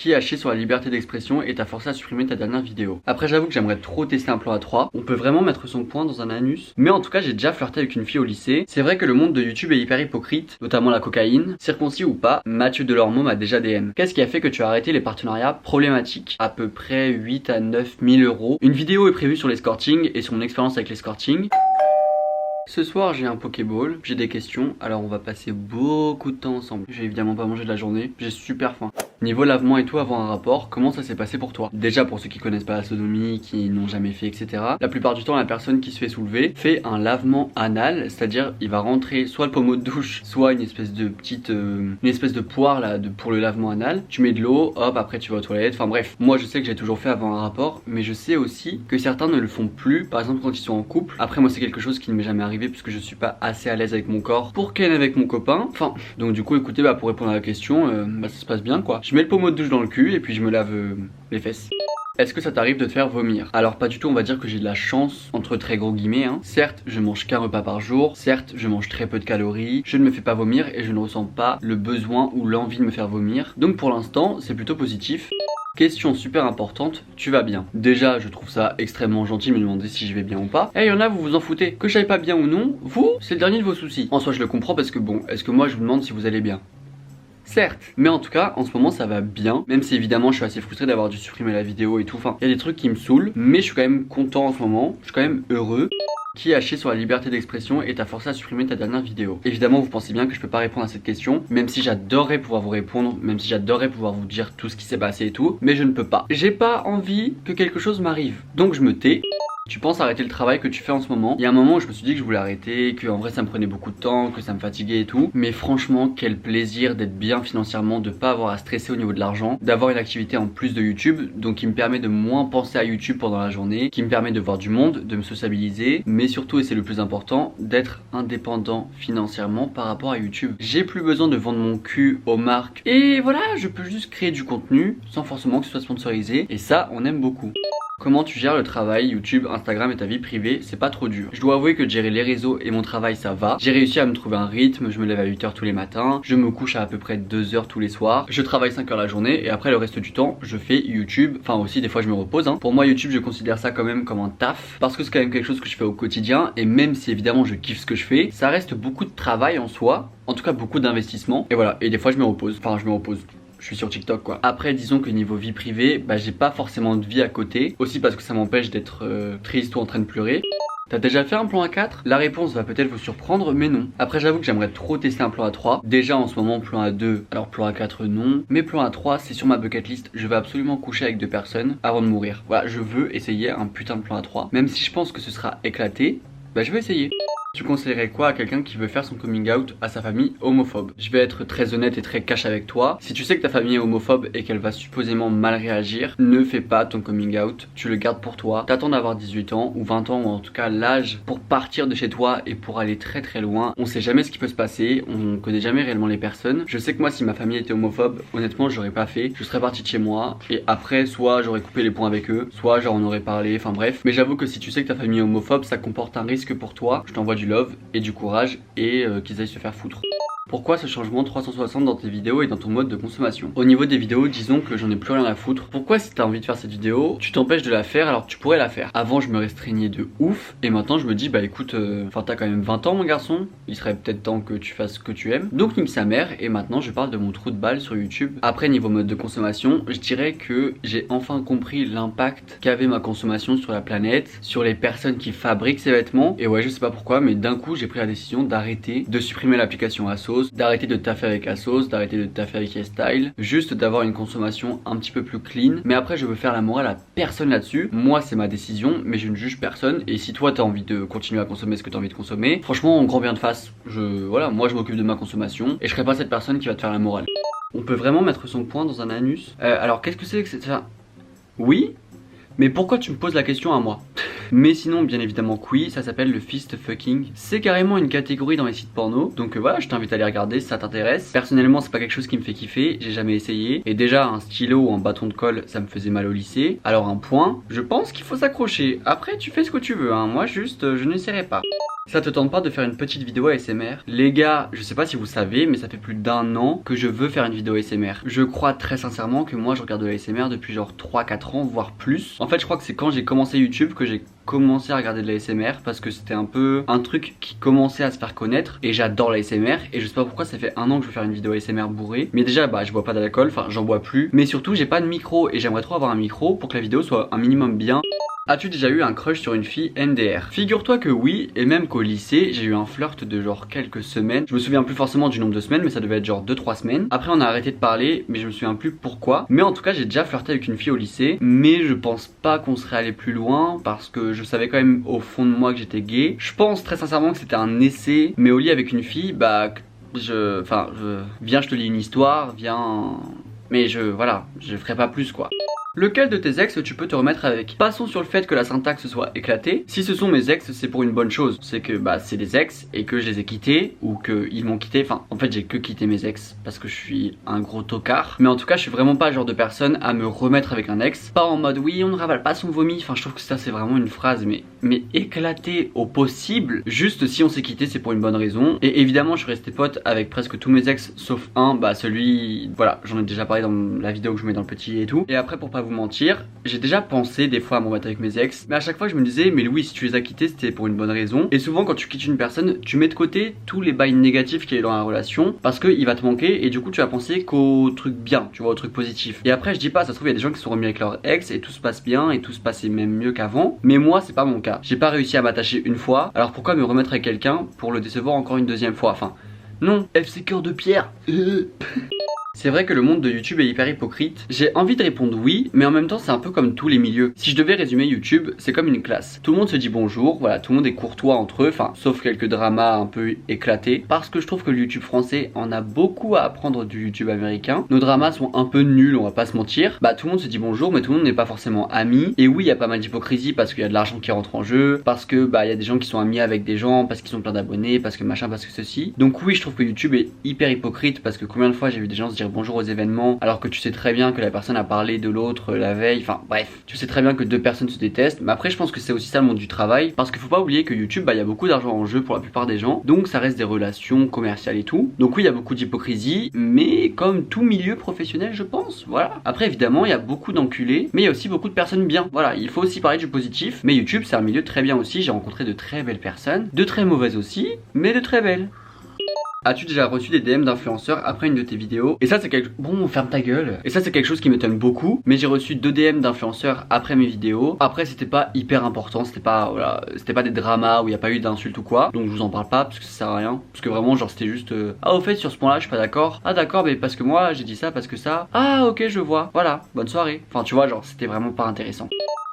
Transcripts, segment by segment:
qui a chié sur la liberté d'expression et t'a forcé à supprimer ta dernière vidéo. Après j'avoue que j'aimerais trop tester un plan à 3. On peut vraiment mettre son poing dans un anus. Mais en tout cas j'ai déjà flirté avec une fille au lycée. C'est vrai que le monde de YouTube est hyper hypocrite, notamment la cocaïne. Circoncis ou pas, Mathieu Delormeau m'a déjà DM. Qu'est-ce qui a fait que tu as arrêté les partenariats problématiques? À peu près 8 à 9 000 euros. Une vidéo est prévue sur l'escorting et sur mon expérience avec l'escorting. Ce soir j'ai un Pokéball, j'ai des questions, alors on va passer beaucoup de temps ensemble. J'ai évidemment pas mangé de la journée, j'ai super faim. Niveau lavement et tout avant un rapport, comment ça s'est passé pour toi? Déjà pour ceux qui connaissent pas la sodomie, qui n'ont jamais fait etc. La plupart du temps la personne qui se fait soulever fait un lavement anal, c'est-à-dire il va rentrer soit le pommeau de douche, soit une espèce de petite, une espèce de poire là pour le lavement anal. Tu mets de l'eau, hop après tu vas aux toilettes, enfin bref. Moi je sais que j'ai toujours fait avant un rapport, mais je sais aussi que certains ne le font plus, par exemple quand ils sont en couple. Après moi c'est quelque chose qui ne m'est jamais arrivé puisque je suis pas assez à l'aise avec mon corps pour ken avec mon copain. Enfin, donc du coup écoutez, pour répondre à la question, ça se passe bien quoi. Je mets le pommeau de douche dans le cul et puis je me lave les fesses. Est-ce que ça t'arrive de te faire vomir? Alors pas du tout, on va dire que j'ai de la chance, entre très gros guillemets hein. Certes, je mange qu'un repas par jour, certes, je mange très peu de calories, je ne me fais pas vomir et je ne ressens pas le besoin ou l'envie de me faire vomir. Donc pour l'instant, c'est plutôt positif. Question super importante, tu vas bien? Déjà, je trouve ça extrêmement gentil de me demander si je vais bien ou pas. Et il y en a, vous vous en foutez. Que j'aille pas bien ou non, vous, c'est le dernier de vos soucis. En soi, je le comprends parce que bon, est-ce que moi je vous demande si vous allez bien? Certes, mais en tout cas en ce moment ça va bien, même si évidemment je suis assez frustré d'avoir dû supprimer la vidéo et tout, enfin il y a des trucs qui me saoulent, mais je suis quand même content en ce moment, je suis quand même heureux. Qui a chié sur la liberté d'expression et t'a forcé à supprimer ta dernière vidéo? Évidemment vous pensez bien que je peux pas répondre à cette question, même si j'adorerais pouvoir vous répondre, même si j'adorerais pouvoir vous dire tout ce qui s'est passé et tout, mais je ne peux pas. J'ai pas envie que quelque chose m'arrive, donc je me tais. Tu penses arrêter le travail que tu fais en ce moment? Il y a un moment où je me suis dit que je voulais arrêter, que en vrai ça me prenait beaucoup de temps, que ça me fatiguait et tout. Mais franchement, quel plaisir d'être bien financièrement, de pas avoir à stresser au niveau de l'argent, d'avoir une activité en plus de YouTube, donc qui me permet de moins penser à YouTube pendant la journée, qui me permet de voir du monde, de me sociabiliser, mais surtout, et c'est le plus important, d'être indépendant financièrement par rapport à YouTube. J'ai plus besoin de vendre mon cul aux marques. Et voilà, je peux juste créer du contenu sans forcément que ce soit sponsorisé. Et ça, on aime beaucoup. Comment tu gères le travail, YouTube, Instagram et ta vie privée? C'est pas trop dur. Je dois avouer que gérer les réseaux et mon travail ça va. J'ai réussi à me trouver un rythme, je me lève à 8 h tous les matins, je me couche à peu près 2 h tous les soirs, je travaille 5 h la journée et après le reste du temps je fais YouTube. Enfin aussi des fois je me repose hein. Pour moi YouTube je considère ça quand même comme un taf parce que c'est quand même quelque chose que je fais au quotidien et même si évidemment je kiffe ce que je fais, ça reste beaucoup de travail en soi, en tout cas beaucoup d'investissement et voilà. Et des fois je me repose, je suis sur TikTok quoi. Après disons que niveau vie privée, j'ai pas forcément de vie à côté. Aussi parce que ça m'empêche d'être triste ou en train de pleurer. T'as déjà fait un plan à 4? La réponse va peut-être vous surprendre mais non. Après j'avoue que j'aimerais trop tester un plan à 3. Déjà en ce moment plan à 2, alors plan à 4 non. Mais plan à 3 c'est sur ma bucket list. Je veux absolument coucher avec 2 personnes avant de mourir. Voilà, je veux essayer un putain de plan à 3. Même si je pense que ce sera éclaté, je vais essayer. Tu conseillerais quoi à quelqu'un qui veut faire son coming out à sa famille homophobe? Je vais être très honnête et très cash avec toi. Si tu sais que ta famille est homophobe et qu'elle va supposément mal réagir, ne fais pas ton coming out, tu le gardes pour toi. T'attends d'avoir 18 ans ou 20 ans ou en tout cas l'âge pour partir de chez toi et pour aller très très loin. On sait jamais ce qui peut se passer, on connaît jamais réellement les personnes. Je sais que moi si ma famille était homophobe, honnêtement j'aurais pas fait. Je serais parti de chez moi et après soit j'aurais coupé les ponts avec eux, soit j'en aurais parlé, enfin bref. Mais j'avoue que si tu sais que ta famille est homophobe, ça comporte un risque pour toi. Je t'envoie du love et du courage et qu'ils aillent se faire foutre. Pourquoi ce changement 360 dans tes vidéos et dans ton mode de consommation? Au niveau des vidéos, disons que j'en ai plus rien à foutre. Pourquoi si t'as envie de faire cette vidéo, tu t'empêches de la faire alors que tu pourrais la faire? Avant je me restreignais de ouf et maintenant je me dis écoute, t'as quand même 20 ans mon garçon, il serait peut-être temps que tu fasses ce que tu aimes. Donc nique sa mère et maintenant je parle de mon trou de balle sur YouTube. Après niveau mode de consommation, je dirais que j'ai enfin compris l'impact qu'avait ma consommation sur la planète, sur les personnes qui fabriquent ces vêtements. Et ouais je sais pas pourquoi mais d'un coup j'ai pris la décision d'arrêter de supprimer l'application ASOS, d'arrêter de taffer avec ASOS, d'arrêter de taffer avec YesStyle, juste d'avoir une consommation un petit peu plus clean. Mais après je veux faire la morale à personne là-dessus. Moi c'est ma décision mais je ne juge personne. Et si toi t'as envie de continuer à consommer ce que t'as envie de consommer, franchement en grand bien de face, moi je m'occupe de ma consommation et je serai pas cette personne qui va te faire la morale. On peut vraiment mettre son poing dans un anus? Alors qu'est-ce que c'est ça? Oui? Mais pourquoi tu me poses la question à moi? Mais sinon bien évidemment que oui, ça s'appelle le fist fucking. C'est carrément une catégorie dans les sites porno. Donc voilà, je t'invite à aller regarder si ça t'intéresse. Personnellement c'est pas quelque chose qui me fait kiffer, j'ai jamais essayé. Et déjà un stylo ou un bâton de colle ça me faisait mal au lycée. Alors un poing, je pense qu'il faut s'accrocher. Après tu fais ce que tu veux hein. Moi juste je n'essaierai pas. Ça te tente pas de faire une petite vidéo ASMR? Les gars, je sais pas si vous savez, mais ça fait plus d'1 an que je veux faire une vidéo ASMR. Je crois très sincèrement que moi je regarde de l'ASMR depuis genre 3-4 ans, voire plus. En fait, je crois que c'est quand j'ai commencé YouTube que j'ai commencé à regarder de l'ASMR parce que c'était un peu un truc qui commençait à se faire connaître et j'adore l'ASMR et je sais pas pourquoi ça fait 1 an que je veux faire une vidéo ASMR bourrée. Mais déjà bah je bois pas d'alcool, enfin j'en bois plus, mais surtout j'ai pas de micro et j'aimerais trop avoir un micro pour que la vidéo soit un minimum bien. As-tu déjà eu un crush sur une fille NDR? Figure-toi que oui, et même qu'au lycée, j'ai eu un flirt de genre quelques semaines. Je me souviens plus forcément du nombre de semaines, mais ça devait être genre 2-3 semaines. Après on a arrêté de parler, mais je me souviens plus pourquoi. Mais en tout cas j'ai déjà flirté avec une fille au lycée, mais je pense pas qu'on serait allé plus loin, parce que je savais quand même au fond de moi que j'étais gay. Je pense très sincèrement que c'était un essai, mais au lit avec une fille, bah viens je te lis une histoire, viens... Mais voilà, je ferai pas plus quoi. Lequel de tes ex tu peux te remettre avec? Passons sur le fait que la syntaxe soit éclatée. Si ce sont mes ex, c'est pour une bonne chose. C'est que bah c'est des ex et que je les ai quittés ou qu'ils m'ont quitté. Enfin, en fait j'ai que quitté mes ex parce que je suis un gros tocard. Mais en tout cas je suis vraiment pas le genre de personne à me remettre avec un ex. Pas en mode oui on ne ravale pas son vomi. Enfin je trouve que ça c'est vraiment une phrase mais éclatée au possible. Juste si on s'est quitté c'est pour une bonne raison. Et évidemment je suis resté pote avec presque tous mes ex sauf un. Bah celui, voilà, j'en ai déjà parlé dans la vidéo que je mets dans le petit et tout. Et après pour pas vous mentir, j'ai déjà pensé des fois à me remettre avec mes ex, mais à chaque fois je me disais mais Louis si tu les as quittés c'était pour une bonne raison. Et souvent quand tu quittes une personne tu mets de côté tous les bails négatifs qu'il y a dans la relation parce qu'il va te manquer et du coup tu vas penser qu'au truc bien, tu vois, au truc positif. Et après je dis pas, ça se trouve il y a des gens qui se sont remis avec leur ex et tout se passe bien et tout se passait même mieux qu'avant, mais moi c'est pas mon cas. J'ai pas réussi à m'attacher une fois, alors pourquoi me remettre avec quelqu'un pour le décevoir encore une deuxième fois? Enfin non, FC cœur de pierre. C'est vrai que le monde de YouTube est hyper hypocrite. J'ai envie de répondre oui, mais en même temps c'est un peu comme tous les milieux. Si je devais résumer YouTube, c'est comme une classe. Tout le monde se dit bonjour, voilà, tout le monde est courtois entre eux, enfin sauf quelques dramas un peu éclatés. Parce que je trouve que le YouTube français en a beaucoup à apprendre du YouTube américain. Nos dramas sont un peu nuls, on va pas se mentir. Bah tout le monde se dit bonjour, mais tout le monde n'est pas forcément ami. Et oui, il y a pas mal d'hypocrisie parce qu'il y a de l'argent qui rentre en jeu, parce que bah il y a des gens qui sont amis avec des gens, parce qu'ils ont plein d'abonnés, parce que machin, parce que ceci. Donc oui, je trouve que YouTube est hyper hypocrite parce que combien de fois j'ai vu des gens se dire bonjour aux événements alors que tu sais très bien que la personne a parlé de l'autre la veille, enfin bref, tu sais très bien que deux personnes se détestent. Mais après je pense que c'est aussi ça le monde du travail, parce qu'il faut pas oublier que YouTube bah il y a beaucoup d'argent en jeu pour la plupart des gens, donc ça reste des relations commerciales et tout. Donc oui il y a beaucoup d'hypocrisie, mais comme tout milieu professionnel je pense, voilà. Après évidemment il y a beaucoup d'enculés, mais il y a aussi beaucoup de personnes bien, voilà, il faut aussi parler du positif. Mais YouTube c'est un milieu très bien aussi, j'ai rencontré de très belles personnes, de très mauvaises aussi, mais de très belles. As-tu déjà reçu des DM d'influenceurs après une de tes vidéos? Et ça c'est quelque... Bon, ferme ta gueule. Et ça c'est quelque chose qui m'étonne beaucoup. Mais j'ai reçu 2 DM d'influenceurs après mes vidéos. Après c'était pas hyper important, c'était pas, voilà, c'était pas des dramas où il y a pas eu d'insultes ou quoi. Donc je vous en parle pas parce que ça sert à rien. Parce que vraiment genre c'était juste ah au fait sur ce point là je suis pas d'accord. Ah d'accord mais parce que moi j'ai dit ça parce que ça. Ah ok je vois. Voilà, bonne soirée. Enfin tu vois genre c'était vraiment pas intéressant.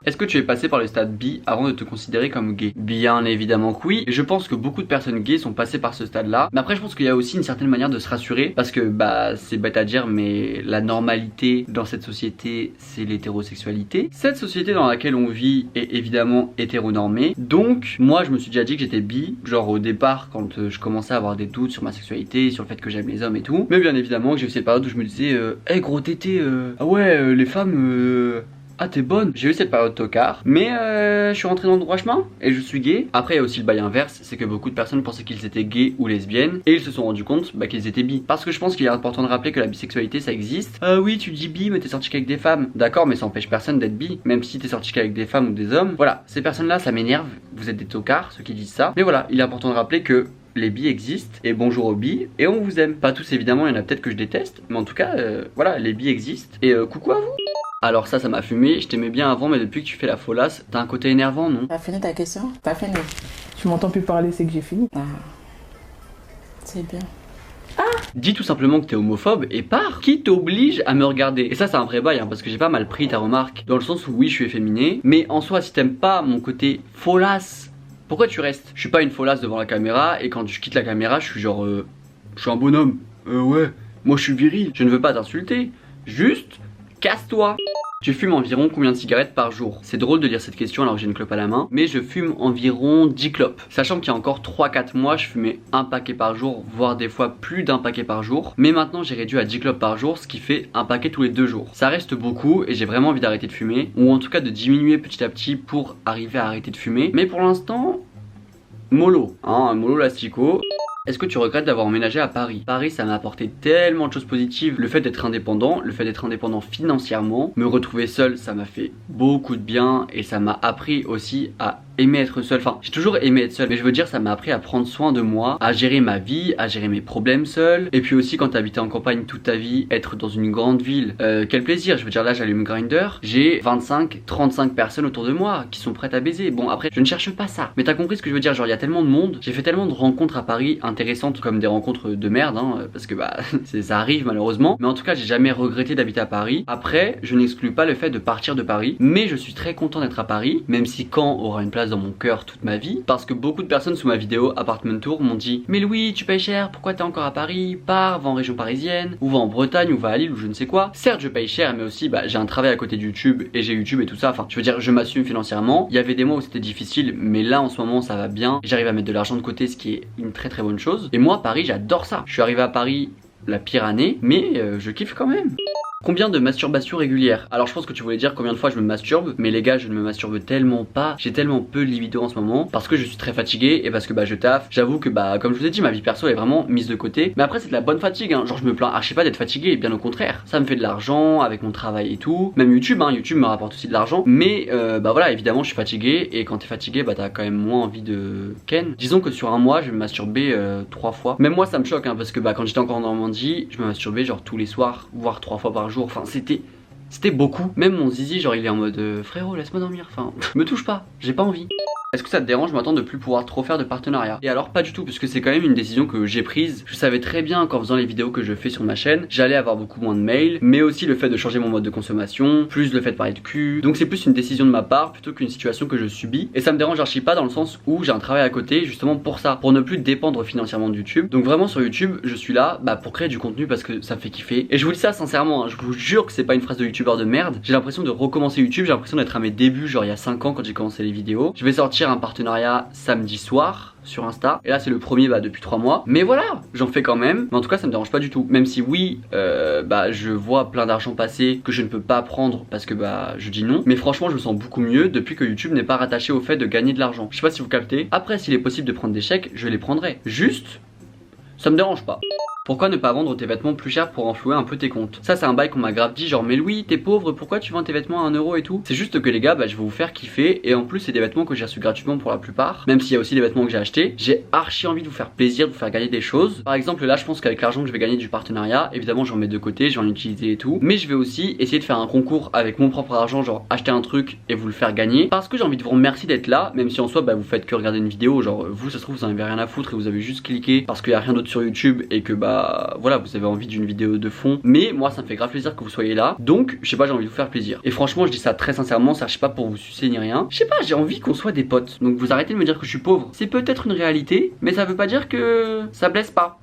Est-ce que tu es passé par le stade bi avant de te considérer comme gay? Bien évidemment que oui, et je pense que beaucoup de personnes gays sont passées par ce stade là. Mais après je pense qu'il y a aussi une certaine manière de se rassurer, parce que bah c'est bête à dire mais la normalité dans cette société c'est l'hétérosexualité. Cette société dans laquelle on vit est évidemment hétéronormée. Donc moi je me suis déjà dit que j'étais bi, genre au départ quand je commençais à avoir des doutes sur ma sexualité, sur le fait que j'aime les hommes et tout. Mais bien évidemment que j'ai eu cette période où je me disais hey, gros tété, ah ouais les femmes ah t'es bonne. J'ai eu cette période tocard, mais je suis rentré dans le droit chemin et je suis gay. Après il y a aussi le bail inverse, c'est que beaucoup de personnes pensaient qu'ils étaient gays ou lesbiennes et ils se sont rendus compte bah, qu'ils étaient bi. Parce que je pense qu'il est important de rappeler que la bisexualité ça existe. Oui tu dis bi mais t'es sorti qu'avec des femmes. D'accord mais ça empêche personne d'être bi, même si t'es sorti qu'avec des femmes ou des hommes. Voilà, ces personnes là ça m'énerve, vous êtes des tocards ceux qui disent ça. Mais voilà, il est important de rappeler que les bi existent et bonjour aux bi et on vous aime. Pas tous évidemment, il y en a peut-être que je déteste, mais en tout cas voilà, les bi existent et coucou à vous. Alors ça m'a fumé, je t'aimais bien avant mais depuis que tu fais la folasse, t'as un côté énervant non? T'as fini ta question? T'as fini? Tu m'entends plus parler, c'est que j'ai fini. Ah, c'est bien. Dis tout simplement que t'es homophobe et pars. Qui t'oblige à me regarder? Et ça c'est un vrai bail hein, parce que j'ai pas mal pris ta remarque, dans le sens où oui je suis efféminé, mais en soi si t'aimes pas mon côté folasse, pourquoi tu restes? Je suis pas une folasse devant la caméra et quand je quitte la caméra je suis genre je suis un bonhomme. Ouais, moi je suis viril, je ne veux pas t'insulter, juste casse-toi. Tu fumes environ combien de cigarettes par jour? C'est drôle de lire cette question alors que j'ai une clope à la main, mais je fume environ 10 clopes. Sachant qu'il y a encore 3-4 mois, je fumais un paquet par jour, voire des fois plus d'un paquet par jour. Mais maintenant j'ai réduit à 10 clopes par jour, ce qui fait un paquet tous les 2 jours. Ça reste beaucoup et j'ai vraiment envie d'arrêter de fumer, ou en tout cas de diminuer petit à petit pour arriver à arrêter de fumer. Mais pour l'instant, Mollo, hein, mollo l'astico. Est-ce que tu regrettes d'avoir emménagé à Paris? Paris, ça m'a apporté tellement de choses positives. Le fait d'être indépendant, financièrement, me retrouver seul, ça m'a fait beaucoup de bien et ça m'a appris aussi à aimer être seul. Enfin, j'ai toujours aimé être seul, mais je veux dire, ça m'a appris à prendre soin de moi, à gérer ma vie, à gérer mes problèmes seul. Et puis aussi, quand t'habitais en campagne toute ta vie, être dans une grande ville, quel plaisir. Je veux dire, là, j'allume Grindr, j'ai 25-35 personnes autour de moi qui sont prêtes à baiser. Bon, après, je ne cherche pas ça. Mais t'as compris ce que je veux dire? Genre, il y a tellement de monde, j'ai fait tellement de rencontres à Paris intéressantes, comme des rencontres de merde, hein, parce que bah, ça arrive malheureusement. Mais en tout cas, j'ai jamais regretté d'habiter à Paris. Après, je n'exclus pas le fait de partir de Paris, mais je suis très content d'être à Paris, même si Caen aura une place dans mon cœur toute ma vie, parce que beaucoup de personnes sous ma vidéo Apartment Tour m'ont dit: mais Louis, tu payes cher, pourquoi t'es encore à Paris? Pars, va en région parisienne, ou va en Bretagne, ou va à Lille, ou je ne sais quoi. Certes, je paye cher, mais aussi bah, j'ai un travail à côté de YouTube, et j'ai YouTube et tout ça. Enfin, je veux dire, je m'assume financièrement. Il y avait des mois où c'était difficile, mais là en ce moment ça va bien. J'arrive à mettre de l'argent de côté, ce qui est une très très bonne chose. Et moi, Paris, j'adore ça. Je suis arrivé à Paris la pire année, mais je kiffe quand même. Combien de masturbations régulières? Alors je pense que tu voulais dire combien de fois je me masturbe, mais les gars, je ne me masturbe tellement pas. J'ai tellement peu de libido en ce moment parce que je suis très fatigué et parce que bah je taffe. J'avoue que bah comme je vous ai dit, ma vie perso est vraiment mise de côté. Mais après c'est de la bonne fatigue, hein. Genre je me plains archi pas d'être fatigué, bien au contraire. Ça me fait de l'argent avec mon travail et tout. Même YouTube, hein, YouTube me rapporte aussi de l'argent. Mais bah voilà, évidemment je suis fatigué et quand t'es fatigué, bah t'as quand même moins envie de ken. Disons que sur un mois, je vais me masturber 3 fois. Même moi ça me choque, hein, parce que bah quand j'étais encore en Normandie, je me masturbais genre tous les soirs, voire 3 fois par jour. Enfin c'était beaucoup. Même mon zizi, genre il est en mode frérot, laisse-moi dormir. Enfin, me touche pas, j'ai pas envie. Est-ce que ça te dérange maintenant de plus pouvoir trop faire de partenariat? Et alors pas du tout, puisque c'est quand même une décision que j'ai prise. Je savais très bien qu'en faisant les vidéos que je fais sur ma chaîne, j'allais avoir beaucoup moins de mails, mais aussi le fait de changer mon mode de consommation, plus le fait de parler de cul. Donc c'est plus une décision de ma part plutôt qu'une situation que je subis. Et ça me dérange archi pas dans le sens où j'ai un travail à côté justement pour ça, pour ne plus dépendre financièrement de YouTube. Donc vraiment sur YouTube, je suis là bah, pour créer du contenu parce que ça me fait kiffer. Et je vous dis ça sincèrement, hein, je vous jure que c'est pas une phrase de youtubeur de merde. J'ai l'impression de recommencer YouTube, j'ai l'impression d'être à mes débuts, genre il y a 5 ans quand j'ai commencé les vidéos. Je vais sortir un partenariat samedi soir sur Insta, et là c'est le premier bah, depuis 3 mois, mais voilà, j'en fais quand même. Mais en tout cas ça me dérange pas du tout, même si oui bah je vois plein d'argent passer que je ne peux pas prendre parce que bah je dis non. Mais franchement je me sens beaucoup mieux depuis que YouTube n'est pas rattaché au fait de gagner de l'argent. Je sais pas si vous captez. Après s'il est possible de prendre des chèques, je les prendrai, juste ça me dérange pas. Pourquoi ne pas vendre tes vêtements plus cher pour enflouer un peu tes comptes? Ça c'est un bail qu'on m'a grave dit, genre mais Louis t'es pauvre, pourquoi tu vends tes vêtements à 1 euro et tout? C'est juste que les gars, bah je vais vous faire kiffer, et en plus c'est des vêtements que j'ai reçus gratuitement pour la plupart. Même s'il y a aussi des vêtements que j'ai achetés, j'ai archi envie de vous faire plaisir, de vous faire gagner des choses. Par exemple là je pense qu'avec l'argent que je vais gagner du partenariat, évidemment j'en mets de côté, je vais en utiliser et tout, mais je vais aussi essayer de faire un concours avec mon propre argent, genre acheter un truc et vous le faire gagner, parce que j'ai envie de vous remercier d'être là, même si en soi bah vous faites que regarder une vidéo, genre vous ça se trouve vous en avez rien à foutre et vous avez juste cliqué parce qu'il y a rien d'autre sur YouTube et que bah voilà vous avez envie d'une vidéo de fond. Mais moi ça me fait grave plaisir que vous soyez là, donc je sais pas, j'ai envie de vous faire plaisir. Et franchement je dis ça très sincèrement, ça je sais pas pour vous sucer ni rien, je sais pas, j'ai envie qu'on soit des potes. Donc vous arrêtez de me dire que je suis pauvre, c'est peut-être une réalité, mais ça veut pas dire que ça blesse pas.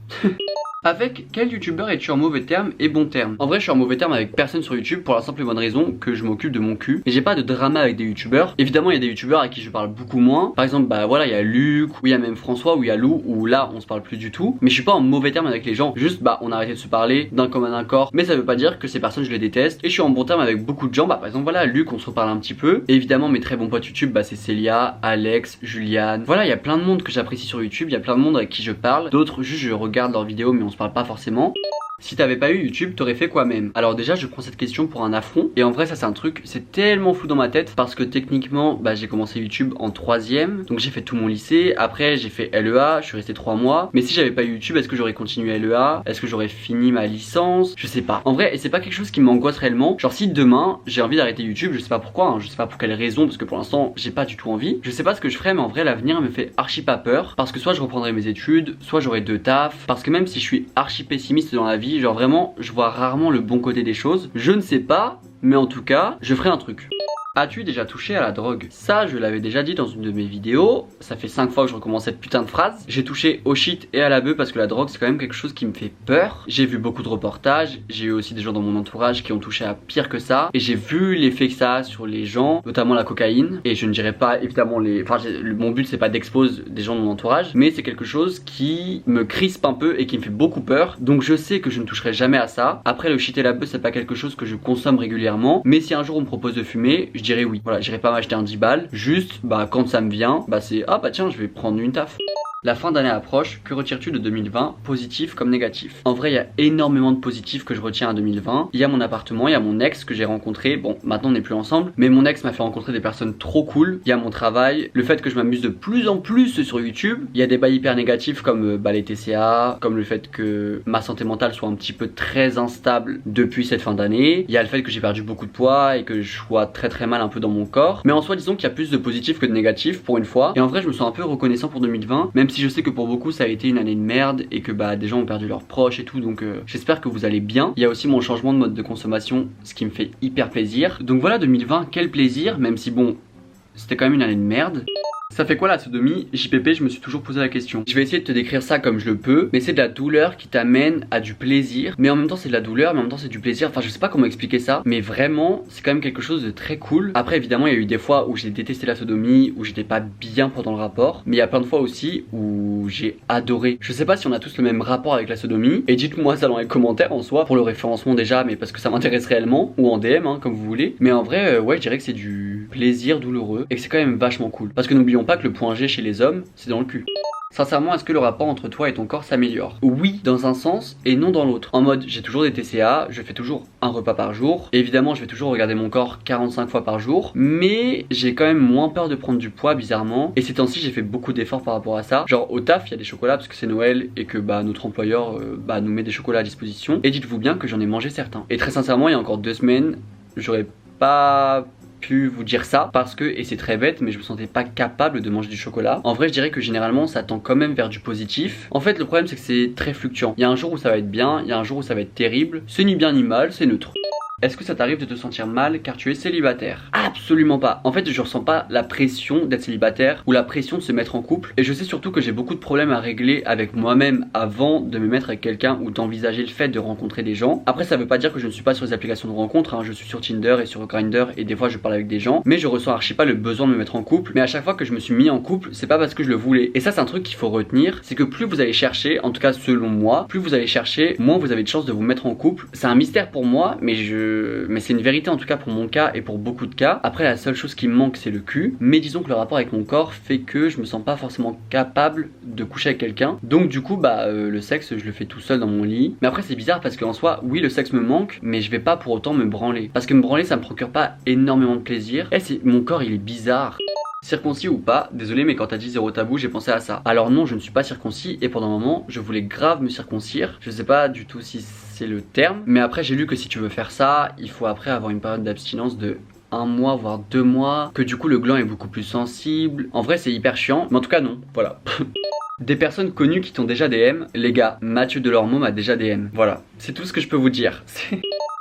Avec quel youtubeur es-tu en mauvais terme et bon terme? En vrai je suis en mauvais terme avec personne sur YouTube pour la simple et bonne raison que je m'occupe de mon cul. Mais j'ai pas de drama avec des youtubeurs. Évidemment il y a des youtubeurs à qui je parle beaucoup moins. Par exemple bah voilà il y a Luc, ou il y a même François, ou il y a Lou, où là on se parle plus du tout. Mais je suis pas en mauvais terme avec les gens. Juste bah on a arrêté de se parler d'un commun accord. Mais ça veut pas dire que ces personnes je les déteste. Et je suis en bon terme avec beaucoup de gens. Bah par exemple voilà Luc, on se reparle un petit peu. Et évidemment mes très bons potes YouTube bah c'est Célia, Alex, Juliane. Voilà il y a plein de monde que j'apprécie sur YouTube. Il y a plein de monde avec qui je parle. D'autres juste je regarde leurs vidéos mais on se parle pas forcément. Si t'avais pas eu YouTube, t'aurais fait quoi même? Alors déjà je prends cette question pour un affront, et en vrai ça c'est un truc, c'est tellement flou dans ma tête, parce que techniquement bah j'ai commencé YouTube en 3ème, donc j'ai fait tout mon lycée, après j'ai fait LEA, je suis resté 3 mois, mais si j'avais pas eu YouTube, est-ce que j'aurais continué LEA? Est-ce que j'aurais fini ma licence? Je sais pas. En vrai, et c'est pas quelque chose qui m'angoisse réellement, genre si demain j'ai envie d'arrêter YouTube, je sais pas pourquoi, hein, je sais pas pour quelle raison, parce que pour l'instant j'ai pas du tout envie, je sais pas ce que je ferais, mais en vrai l'avenir me fait archi pas peur, parce que soit je reprendrai mes études, soit j'aurai 2 tafs, parce que même si je suis archi pessimiste dans la vie, genre vraiment je vois rarement le bon côté des choses. Je ne sais pas, mais en tout cas je ferai un truc. As-tu déjà touché à la drogue? Ça je l'avais déjà dit dans une de mes vidéos. Ça fait 5 fois que je recommence cette putain de phrase. J'ai touché au shit et à la beuh parce que la drogue c'est quand même quelque chose qui me fait peur. J'ai vu beaucoup de reportages, j'ai eu aussi des gens dans mon entourage qui ont touché à pire que ça, et j'ai vu l'effet que ça a sur les gens, notamment la cocaïne. Et je ne dirais pas évidemment les... Enfin mon but c'est pas d'exposer des gens de mon entourage, mais c'est quelque chose qui me crispe un peu et qui me fait beaucoup peur. Donc je sais que je ne toucherai jamais à ça. Après le shit et la beuh c'est pas quelque chose que je consomme régulièrement, mais si un jour on me propose de fumer, je dirais oui. Voilà, j'irai pas m'acheter un 10 balles. Juste, bah quand ça me vient, bah c'est ah bah tiens, je vais prendre une taf. La fin d'année approche, que retires-tu de 2020, positif comme négatif? En vrai, il y a énormément de positifs que je retiens à 2020. Il y a mon appartement, il y a mon ex que j'ai rencontré. Bon, maintenant on n'est plus ensemble, mais mon ex m'a fait rencontrer des personnes trop cool. Il y a mon travail, le fait que je m'amuse de plus en plus sur YouTube. Il y a des bails hyper négatifs comme les TCA, comme le fait que ma santé mentale soit un petit peu très instable depuis cette fin d'année. Il y a le fait que j'ai perdu beaucoup de poids et que je sois très mal un peu dans mon corps. Mais en soi, disons qu'il y a plus de positifs que de négatifs pour une fois. Et en vrai, je me sens un peu reconnaissant pour 2020, même si je sais que pour beaucoup ça a été une année de merde et que bah des gens ont perdu leurs proches et tout, donc j'espère que vous allez bien. Il y a aussi mon changement de mode de consommation, ce qui me fait hyper plaisir. Donc voilà, 2020, quel plaisir, même si bon, c'était quand même une année de merde. Ça fait quoi la sodomie? JPP, je me suis toujours posé la question. Je vais essayer de te décrire ça comme je le peux, mais c'est de la douleur qui t'amène à du plaisir. Mais en même temps c'est de la douleur, mais en même temps c'est du plaisir. Enfin je sais pas comment expliquer ça, mais vraiment c'est quand même quelque chose de très cool. Après évidemment il y a eu des fois où j'ai détesté la sodomie, où j'étais pas bien pendant le rapport. Mais il y a plein de fois aussi où j'ai adoré. Je sais pas si on a tous le même rapport avec la sodomie. Et dites-moi ça dans les commentaires en soi, pour le référencement déjà, mais parce que ça m'intéresse réellement. Ou en DM hein, comme vous voulez. Mais en vrai ouais je dirais que c'est du plaisir douloureux et que c'est quand même vachement cool. Parce que n'oublions pas que le point G chez les hommes, c'est dans le cul. Sincèrement, est-ce que le rapport entre toi et ton corps s'améliore? Oui, dans un sens et non dans l'autre. En mode, j'ai toujours des TCA, je fais toujours un repas par jour. Et évidemment, je vais toujours regarder mon corps 45 fois par jour. Mais j'ai quand même moins peur de prendre du poids, bizarrement. Et ces temps-ci, j'ai fait beaucoup d'efforts par rapport à ça. Genre, au taf, il y a des chocolats parce que c'est Noël et que bah notre employeur nous met des chocolats à disposition. Et dites-vous bien que j'en ai mangé certains. Et très sincèrement, il y a encore 2 semaines, j'aurais pas pu vous dire ça parce que, et c'est très bête, mais je me sentais pas capable de manger du chocolat. En vrai je dirais que généralement ça tend quand même vers du positif. En fait le problème c'est que c'est très fluctuant. Il y a un jour où ça va être bien, il y a un jour où ça va être terrible. C'est ni bien ni mal, c'est neutre. Est-ce que ça t'arrive de te sentir mal car tu es célibataire? Absolument pas. En fait je ressens pas la pression d'être célibataire ou la pression de se mettre en couple. Et je sais surtout que j'ai beaucoup de problèmes à régler avec moi-même avant de me mettre avec quelqu'un ou d'envisager le fait de rencontrer des gens. Après ça veut pas dire que je ne suis pas sur les applications de rencontre hein. Je suis sur Tinder et sur Grindr et des fois je parle avec des gens. Mais je ressens archi pas le besoin de me mettre en couple. Mais à chaque fois que je me suis mis en couple, c'est pas parce que je le voulais. Et ça c'est un truc qu'il faut retenir. C'est que plus vous allez chercher, en tout cas selon moi, plus vous allez chercher, moins vous avez de chances de vous mettre en couple. C'est un mystère pour moi, mais c'est une vérité en tout cas pour mon cas et pour beaucoup de cas. Après la seule chose qui me manque c'est le cul. Mais disons que le rapport avec mon corps fait que je me sens pas forcément capable de coucher avec quelqu'un. Donc du coup le sexe je le fais tout seul dans mon lit. Mais après c'est bizarre parce qu'en soi oui le sexe me manque, mais je vais pas pour autant me branler. Parce que me branler ça me procure pas énormément de plaisir. Et mon corps il est bizarre. Circoncis ou pas, désolé mais quand t'as dit zéro tabou j'ai pensé à ça. Alors non je ne suis pas circoncis et pendant un moment je voulais grave me circoncire. Je sais pas du tout si c'est le terme, mais après j'ai lu que si tu veux faire ça il faut après avoir une période d'abstinence de 1 mois voire 2 mois, que du coup le gland est beaucoup plus sensible. En vrai c'est hyper chiant, mais en tout cas non, voilà. Des personnes connues qui t'ont déjà DM, les gars, Mathieu Delormeau m'a déjà DM. Voilà, c'est tout ce que je peux vous dire.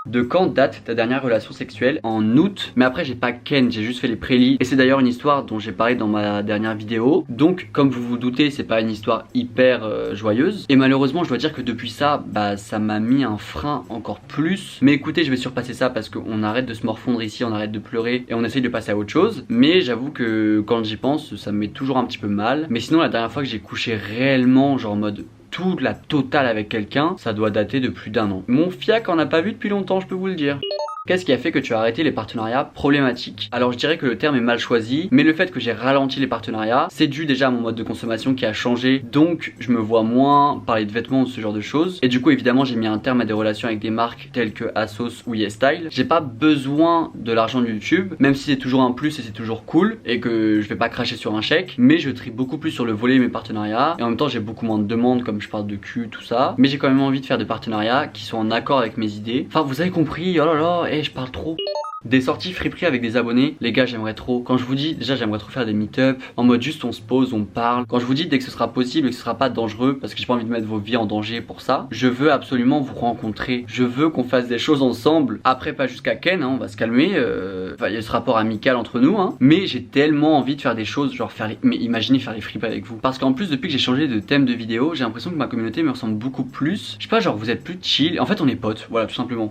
De quand date ta dernière relation sexuelle? En août, mais après j'ai pas ken, j'ai juste fait les prélis. Et c'est d'ailleurs une histoire dont j'ai parlé dans ma dernière vidéo. Donc comme vous vous doutez c'est pas une histoire hyper joyeuse. Et malheureusement je dois dire que depuis ça, ça m'a mis un frein encore plus. Mais écoutez je vais surpasser ça parce qu'on arrête de se morfondre ici, on arrête de pleurer et on essaye de passer à autre chose. Mais j'avoue que quand j'y pense ça me met toujours un petit peu mal. Mais sinon la dernière fois que j'ai couché réellement genre en mode toute la totale avec quelqu'un, ça doit dater de plus d'1 an. Mon fiac en a pas vu depuis longtemps, je peux vous le dire. Qu'est-ce qui a fait que tu as arrêté les partenariats problématiques? Alors je dirais que le terme est mal choisi, mais le fait que j'ai ralenti les partenariats, c'est dû déjà à mon mode de consommation qui a changé, donc je me vois moins parler de vêtements ou ce genre de choses. Et du coup évidemment j'ai mis un terme à des relations avec des marques telles que Asos ou YesStyle. J'ai pas besoin de l'argent de YouTube, même si c'est toujours un plus et c'est toujours cool, et que je vais pas cracher sur un chèque, mais je trie beaucoup plus sur le volet mes partenariats, et en même temps j'ai beaucoup moins de demandes comme je parle de cul, tout ça. Mais j'ai quand même envie de faire des partenariats qui sont en accord avec mes idées. Enfin vous avez compris, oh là là, je parle trop. Des sorties friperies avec des abonnés, les gars j'aimerais trop. Quand je vous dis, déjà j'aimerais trop faire des meet-up en mode juste on se pose, on parle. Quand je vous dis dès que ce sera possible et que ce sera pas dangereux, parce que j'ai pas envie de mettre vos vies en danger pour ça, je veux absolument vous rencontrer. Je veux qu'on fasse des choses ensemble. Après pas jusqu'à Ken, hein, on va se calmer. Enfin il y a ce rapport amical entre nous, hein. Mais j'ai tellement envie de faire des choses, genre mais imaginez faire les fripes avec vous. Parce qu'en plus depuis que j'ai changé de thème de vidéo, j'ai l'impression que ma communauté me ressemble beaucoup plus. Je sais pas, genre vous êtes plus chill. En fait on est potes, voilà tout simplement.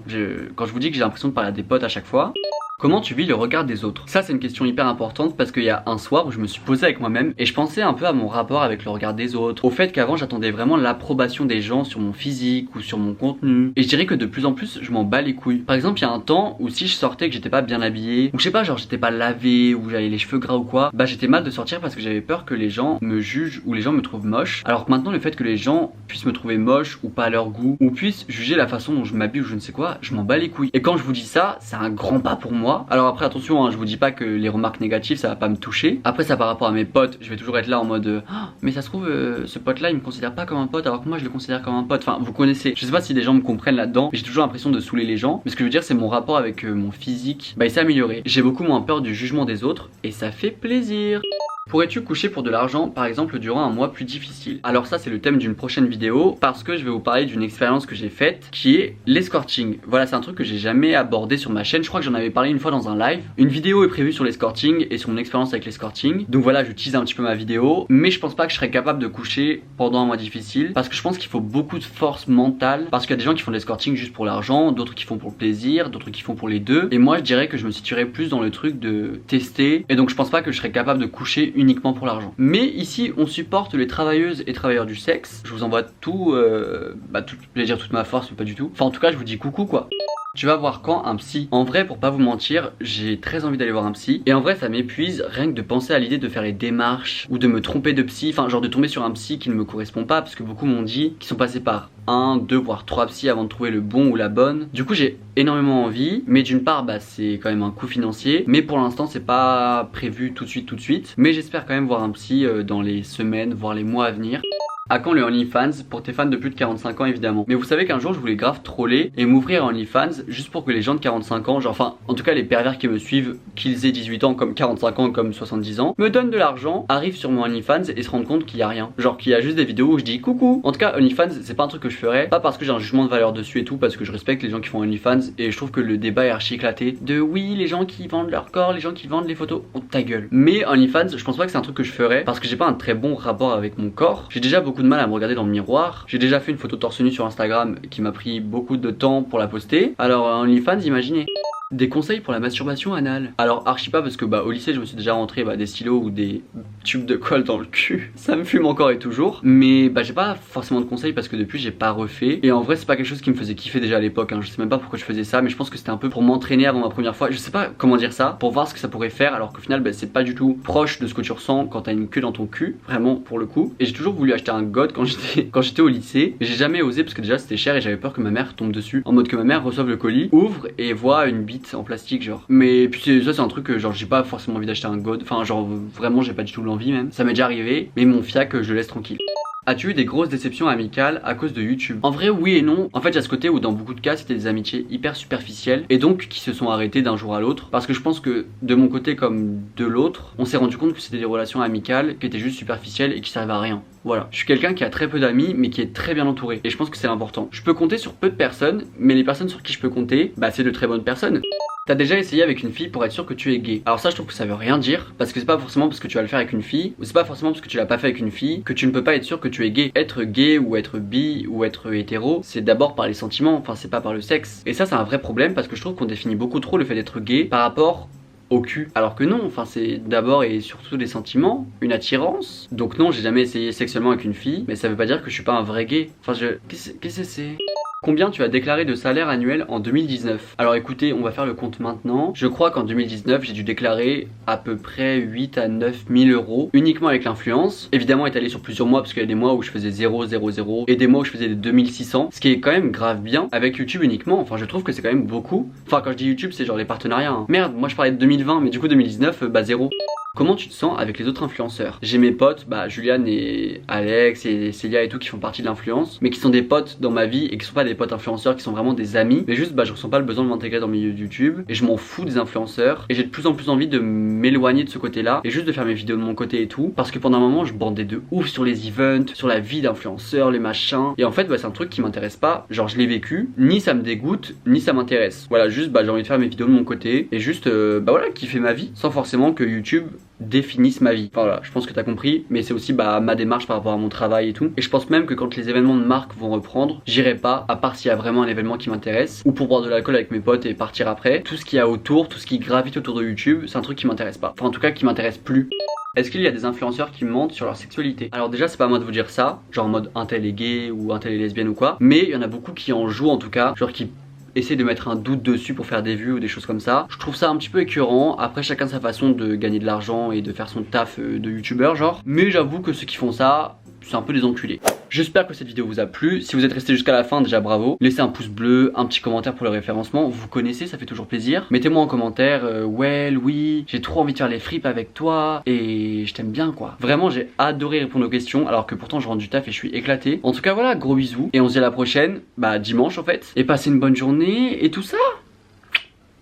Quand je vous dis que j'ai l'impression de parler à des potes à chaque fois. Comment tu vis le regard des autres? Ça c'est une question hyper importante parce qu'il y a un soir où je me suis posé avec moi-même et je pensais un peu à mon rapport avec le regard des autres, au fait qu'avant j'attendais vraiment l'approbation des gens sur mon physique ou sur mon contenu, et je dirais que de plus en plus je m'en bats les couilles. Par exemple, il y a un temps où si je sortais que j'étais pas bien habillé, ou je sais pas, genre j'étais pas lavé, ou j'avais les cheveux gras ou quoi, bah j'étais mal de sortir parce que j'avais peur que les gens me jugent ou les gens me trouvent moche. Alors que maintenant le fait que les gens puissent me trouver moche ou pas à leur goût, ou puissent juger la façon dont je m'habille ou je ne sais quoi, je m'en bats les couilles. Et quand je vous dis ça, c'est un grand pas pour moi. Alors après attention, hein, je vous dis pas que les remarques négatives ça va pas me toucher. Après ça par rapport à mes potes, je vais toujours être là en mode mais ça se trouve ce pote là il me considère pas comme un pote alors que moi je le considère comme un pote. Enfin vous connaissez, je sais pas si des gens me comprennent là-dedans, mais j'ai toujours l'impression de saouler les gens. Mais ce que je veux dire c'est mon rapport avec mon physique, bah il s'est amélioré. J'ai beaucoup moins peur du jugement des autres et ça fait plaisir. Pourrais-tu coucher pour de l'argent, par exemple durant un mois plus difficile? Alors ça c'est le thème d'une prochaine vidéo parce que je vais vous parler d'une expérience que j'ai faite qui est l'escorting. Voilà, c'est un truc que j'ai jamais abordé sur ma chaîne, je crois que j'en avais parlé une fois dans un live. Une vidéo est prévue sur l'escorting et sur mon expérience avec l'escorting. Donc voilà, je tease un petit peu ma vidéo, mais je pense pas que je serais capable de coucher pendant un mois difficile parce que je pense qu'il faut beaucoup de force mentale, parce qu'il y a des gens qui font de l'escorting juste pour l'argent, d'autres qui font pour le plaisir, d'autres qui font pour les deux. Et moi je dirais que je me situerais plus dans le truc de tester, et donc je pense pas que je serais capable de coucher uniquement pour l'argent. Mais ici on supporte les travailleuses et travailleurs du sexe. Je vous envoie tout, j'allais dire toute ma force mais pas du tout. Enfin en tout cas je vous dis coucou quoi. Tu vas voir quand un psy? En vrai, pour pas vous mentir, j'ai très envie d'aller voir un psy. Et en vrai, ça m'épuise rien que de penser à l'idée de faire les démarches ou de me tromper de psy. Enfin, genre de tomber sur un psy qui ne me correspond pas, parce que beaucoup m'ont dit qu'ils sont passés par 1, 2, voire 3 psys avant de trouver le bon ou la bonne. Du coup, j'ai énormément envie. Mais d'une part, bah, c'est quand même un coût financier. Mais pour l'instant, c'est pas prévu tout de suite. Mais j'espère quand même voir un psy dans les semaines, voire les mois à venir. À quand le OnlyFans? Pour tes fans de plus de 45 ans évidemment. Mais vous savez qu'un jour je voulais grave troller et m'ouvrir OnlyFans juste pour que les gens de 45 ans, genre enfin en tout cas les pervers qui me suivent, qu'ils aient 18 ans comme 45 ans comme 70 ans, me donnent de l'argent, arrivent sur mon OnlyFans et se rendent compte qu'il y a rien. Genre qu'il y a juste des vidéos où je dis coucou. En tout cas OnlyFans c'est pas un truc que je ferais, pas parce que j'ai un jugement de valeur dessus et tout, parce que je respecte les gens qui font OnlyFans et je trouve que le débat est archi éclaté de oui les gens qui vendent leur corps, les gens qui vendent les photos, oh ta gueule. Mais OnlyFans je pense pas que c'est un truc que je ferais parce que j'ai pas un très bon rapport avec mon corps. J'ai déjà beaucoup de mal à me regarder dans le miroir. J'ai déjà fait une photo torse nu sur Instagram qui m'a pris beaucoup de temps pour la poster. Alors OnlyFans, imaginez. Des conseils pour la masturbation anale. Alors archi pas parce que au lycée je me suis déjà rentré des stylos ou des tubes de colle dans le cul. Ça me fume encore et toujours. Mais j'ai pas forcément de conseils parce que depuis j'ai pas refait. Et en vrai c'est pas quelque chose qui me faisait kiffer déjà à l'époque. Je sais même pas pourquoi je faisais ça, mais je pense que c'était un peu pour m'entraîner avant ma première fois. Je sais pas comment dire ça, pour voir ce que ça pourrait faire, alors qu'au final c'est pas du tout proche de ce que tu ressens quand t'as une queue dans ton cul, vraiment pour le coup. Et j'ai toujours voulu acheter un god quand j'étais au lycée. J'ai jamais osé parce que déjà c'était cher et j'avais peur que ma mère tombe dessus. En mode que ma mère reçoive le colis, ouvre et voit une bite en plastique genre. Mais puis ça c'est un truc que genre j'ai pas forcément envie d'acheter un god. Enfin genre vraiment j'ai pas du tout l'envie même. Ça m'est déjà arrivé, mais mon fiac je le laisse tranquille. As-tu eu des grosses déceptions amicales à cause de YouTube? En vrai oui et non. En fait il y a ce côté où dans beaucoup de cas c'était des amitiés hyper superficielles et donc qui se sont arrêtées d'un jour à l'autre. Parce que je pense que de mon côté comme de l'autre, on s'est rendu compte que c'était des relations amicales qui étaient juste superficielles et qui servaient à rien. Voilà, je suis quelqu'un qui a très peu d'amis mais qui est très bien entouré et je pense que c'est l'important. Je peux compter sur peu de personnes, mais les personnes sur qui je peux compter, c'est de très bonnes personnes. T'as déjà essayé avec une fille pour être sûr que tu es gay? Alors ça je trouve que ça veut rien dire, parce que c'est pas forcément parce que tu vas le faire avec une fille, ou c'est pas forcément parce que tu l'as pas fait avec une fille que tu ne peux pas être sûr que tu es gay. Être gay ou être bi ou être hétéro, c'est d'abord par les sentiments, enfin c'est pas par le sexe. Et ça c'est un vrai problème parce que je trouve qu'on définit beaucoup trop le fait d'être gay par rapport au cul. Alors que non, enfin c'est d'abord et surtout des sentiments, une attirance. Donc non, j'ai jamais essayé sexuellement avec une fille, mais ça veut pas dire que je suis pas un vrai gay. Enfin qu'est-ce que c'est? Combien tu as déclaré de salaire annuel en 2019? Alors écoutez, on va faire le compte maintenant. Je crois qu'en 2019, j'ai dû déclarer à peu près 8 à 9 000 euros uniquement avec l'influence. Évidemment étalé sur plusieurs mois parce qu'il y a des mois où je faisais 0, 0, 0 et des mois où je faisais des 2600. Ce qui est quand même grave bien avec YouTube uniquement. Enfin je trouve que c'est quand même beaucoup. Enfin quand je dis YouTube c'est genre les partenariats hein. Merde, moi je parlais de 2020 mais du coup 2019 0. Comment tu te sens avec les autres influenceurs? J'ai mes potes, Juliane et Alex et Célia et tout qui font partie de l'influence, mais qui sont des potes dans ma vie et qui sont pas des potes influenceurs, qui sont vraiment des amis. Mais juste je ressens pas le besoin de m'intégrer dans le milieu de YouTube et je m'en fous des influenceurs et j'ai de plus en plus envie de m'éloigner de ce côté-là et juste de faire mes vidéos de mon côté et tout, parce que pendant un moment je bandais de ouf sur les events, sur la vie d'influenceurs, les machins, et en fait c'est un truc qui m'intéresse pas. Genre je l'ai vécu, ni ça me dégoûte, ni ça m'intéresse. Voilà, juste j'ai envie de faire mes vidéos de mon côté et juste voilà kiffer ma vie sans forcément que YouTube définissent ma vie. Enfin voilà, je pense que t'as compris, mais c'est aussi ma démarche par rapport à mon travail et tout. Et je pense même que quand les événements de marque vont reprendre, j'irai pas, à part s'il y a vraiment un événement qui m'intéresse, ou pour boire de l'alcool avec mes potes et partir après. Tout ce qu'il y a autour, tout ce qui gravite autour de YouTube, c'est un truc qui m'intéresse pas. Enfin en tout cas qui m'intéresse plus. Est-ce qu'il y a des influenceurs qui mentent sur leur sexualité? Alors déjà c'est pas à moi de vous dire ça, genre en mode un tel est gay ou un tel est lesbienne ou quoi, mais il y en a beaucoup qui en jouent en tout cas, genre qui essayer de mettre un doute dessus pour faire des vues ou des choses comme ça. Je trouve ça un petit peu écœurant. Après chacun sa façon de gagner de l'argent et de faire son taf de youtubeur genre. Mais j'avoue que ceux qui font ça, c'est un peu des enculés. J'espère que cette vidéo vous a plu. Si vous êtes resté jusqu'à la fin, déjà bravo. Laissez un pouce bleu, un petit commentaire pour le référencement. Vous connaissez, ça fait toujours plaisir. Mettez-moi en commentaire, well, oui, j'ai trop envie de faire les fripes avec toi et je t'aime bien quoi. Vraiment, j'ai adoré répondre aux questions alors que pourtant je rentre du taf et je suis éclaté. En tout cas, voilà, gros bisous et on se dit à la prochaine, dimanche en fait. Et passez une bonne journée et tout ça.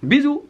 Bisous.